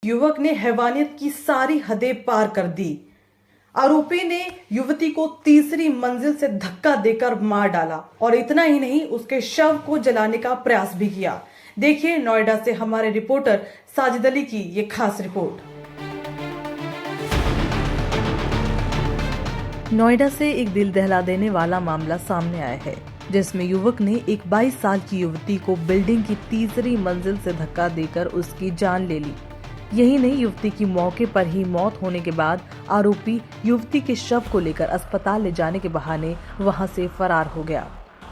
युवक ने हैवानियत की सारी हदें पार कर दी। आरोपी ने युवती को तीसरी मंजिल से धक्का देकर मार डाला और इतना ही नहीं, उसके शव को जलाने का प्रयास भी किया। देखिए नोएडा से हमारे रिपोर्टर साजिद अली की ये खास रिपोर्ट। नोएडा से एक दिल दहला देने वाला मामला सामने आया है, जिसमें युवक ने एक 22 साल की युवती को बिल्डिंग की तीसरी मंजिल से धक्का देकर उसकी जान ले ली। यही नहीं, युवती की मौके पर ही मौत होने के बाद आरोपी युवती के शव को लेकर अस्पताल ले जाने के बहाने वहां से फरार हो गया।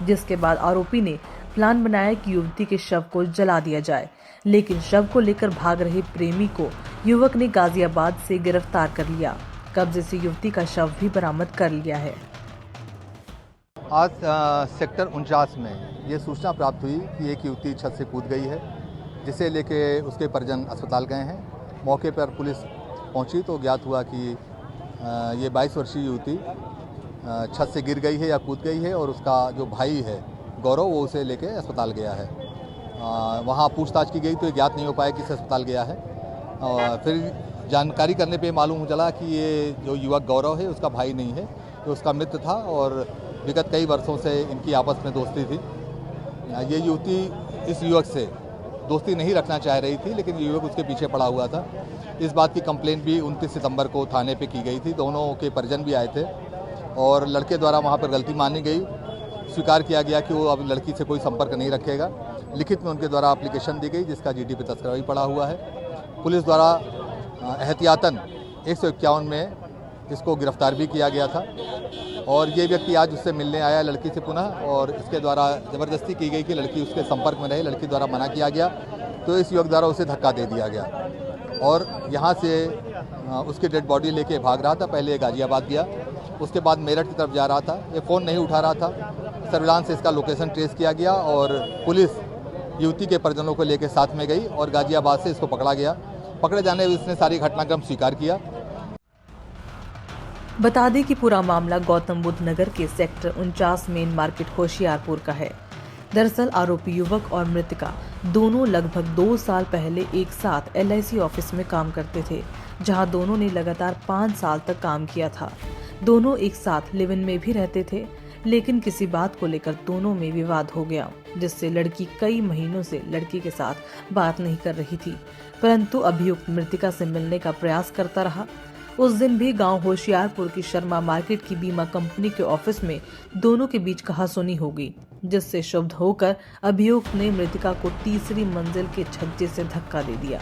जिसके बाद आरोपी ने प्लान बनाया कि युवती के शव को जला दिया जाए, लेकिन शव को लेकर भाग रहे प्रेमी को युवक ने गाजियाबाद से गिरफ्तार कर लिया। कब्जे से युवती का शव भी बरामद कर लिया है। आज सेक्टर 49 में ये सूचना प्राप्त हुई कि एक युवती छत से कूद गई है, जिसे लेके उसके परिजन अस्पताल गए हैं। मौके पर पुलिस पहुंची तो ज्ञात हुआ कि ये 22 वर्षीय युवती छत से गिर गई है या कूद गई है और उसका जो भाई है गौरव, वो उसे लेके अस्पताल गया है। वहाँ पूछताछ की गई तो ये ज्ञात नहीं हो पाया किस अस्पताल गया है। फिर जानकारी करने पे मालूम चला कि ये जो युवक गौरव है उसका भाई नहीं है, तो उसका मित्र था और विगत कई वर्षों से इनकी आपस में दोस्ती थी। ये युवती इस युवक से दोस्ती नहीं रखना चाह रही थी, लेकिन ये युवक उसके पीछे पड़ा हुआ था। इस बात की कंप्लेंट भी 29 सितंबर को थाने पे की गई थी। दोनों के परिजन भी आए थे और लड़के द्वारा वहाँ पर गलती मानी गई। स्वीकार किया गया कि वो अब लड़की से कोई संपर्क नहीं रखेगा। लिखित में उनके द्वारा एप्लीकेशन दी गई, जिसका जीडी पे तस्करा भी पड़ा हुआ है। पुलिस द्वारा एहतियातन 151 में इसको गिरफ्तार भी किया गया था और ये व्यक्ति आज उससे मिलने आया लड़की से पुनः, और इसके द्वारा ज़बरदस्ती की गई कि लड़की उसके संपर्क में रहे। लड़की द्वारा मना किया गया तो इस युवक द्वारा उसे धक्का दे दिया गया और यहाँ से उसकी डेड बॉडी लेके भाग रहा था। पहले गाजियाबाद गया, उसके बाद मेरठ की तरफ जा रहा था। ये फ़ोन नहीं उठा रहा था। सर्विलांस से इसका लोकेशन ट्रेस किया गया और पुलिस युवती के परिजनों को लेकर साथ में गई और गाजियाबाद से इसको पकड़ा गया। पकड़े जाने में इसने सारी घटनाक्रम स्वीकार किया। बता दें कि पूरा मामला गौतम बुद्ध नगर के सेक्टर 49 मेन मार्केट होशियारपुर का है। दरअसल आरोपी युवक और मृतका दोनों लगभग 2 साल पहले एक साथ LIC ऑफिस में काम करते थे, जहां दोनों ने लगातार 5 साल तक काम किया था। दोनों एक साथ लिव इन में भी रहते थे, लेकिन किसी बात को लेकर दोनों में विवाद हो गया, जिससे लड़की कई महीनों से लड़की के साथ बात नहीं कर रही थी, परंतु अभियुक्त मृतिका से मिलने का प्रयास करता रहा। उस दिन भी गांव होशियारपुर की शर्मा मार्केट की बीमा कंपनी के ऑफिस में दोनों के बीच कहासुनी हो गई, जिससे क्षुब्ध होकर अभियुक्त ने मृतिका को तीसरी मंजिल के छज्जे से धक्का दे दिया।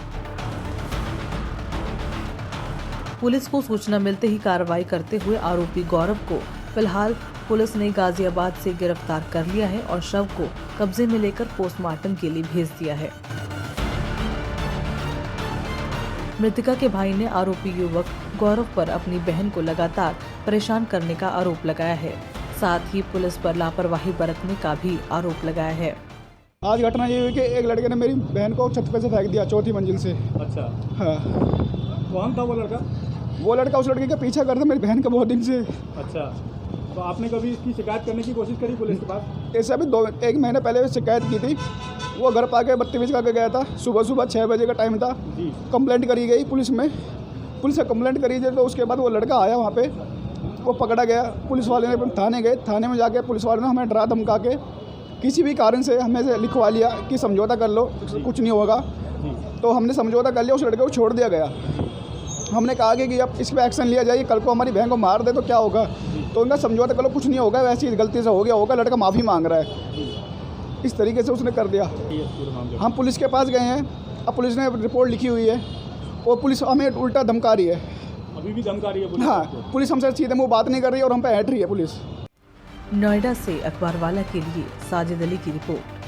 पुलिस को सूचना मिलते ही कार्रवाई करते हुए आरोपी गौरव को फिलहाल पुलिस ने गाजियाबाद से गिरफ्तार कर लिया है और शव को कब्जे में लेकर पोस्टमार्टम के लिए भेज दिया है। मृतिका के भाई ने आरोपी युवक गौरव पर अपनी बहन को लगातार परेशान करने का आरोप लगाया है। साथ ही पुलिस पर लापरवाही बरतने का भी आरोप लगाया है। आज घटना ये हुई कि एक लड़के ने मेरी बहन को छत पे से फेंक दिया, 4थी मंजिल से। अच्छा, हाँ। कौन था वो लड़का? वो लड़का उस लड़के का पीछा करता मेरी बहन का बहुत दिन से। अच्छा, तो आपने कभी इसकी शिकायत करने की कोशिश करी पुलिस के पास? ऐसा भी 1 महीने पहले शिकायत की थी। वो घर पा के बदतमीज करके गया था। सुबह 6 बजे का टाइम था। कंप्लेंट करी गई पुलिस में। पुलिस से कंप्लेंट करी थी तो उसके बाद वो लड़का आया वहाँ पे, वो पकड़ा गया। पुलिस वाले ने थाने गए। थाने में जाके पुलिस वालों ने हमें डरा धमका के किसी भी कारण से हमें से लिखवा लिया कि समझौता कर लो, कुछ नहीं होगा। तो हमने समझौता कर लिया, उस लड़के को छोड़ दिया गया। हमने कहा कि अब इस पर एक्शन लिया जाए, कल को हमारी बहन को मार दे तो क्या होगा। तो उनका समझौता कर लो, कुछ नहीं होगा, वैसे ही गलती से हो गया होगा, लड़का माफ़ी मांग रहा है। इस तरीके से उसने कर दिया। हम पुलिस के पास गए हैं, अब पुलिस ने रिपोर्ट लिखी हुई है और पुलिस हमें उल्टा धमका रही है। अभी भी धमका रही है पुलिस? हाँ, पुलिस हमसे सीधे मुँह बात नहीं कर रही है और हम पे हट रही है पुलिस। नोएडा से अखबार वाला के लिए साजिद अली की रिपोर्ट।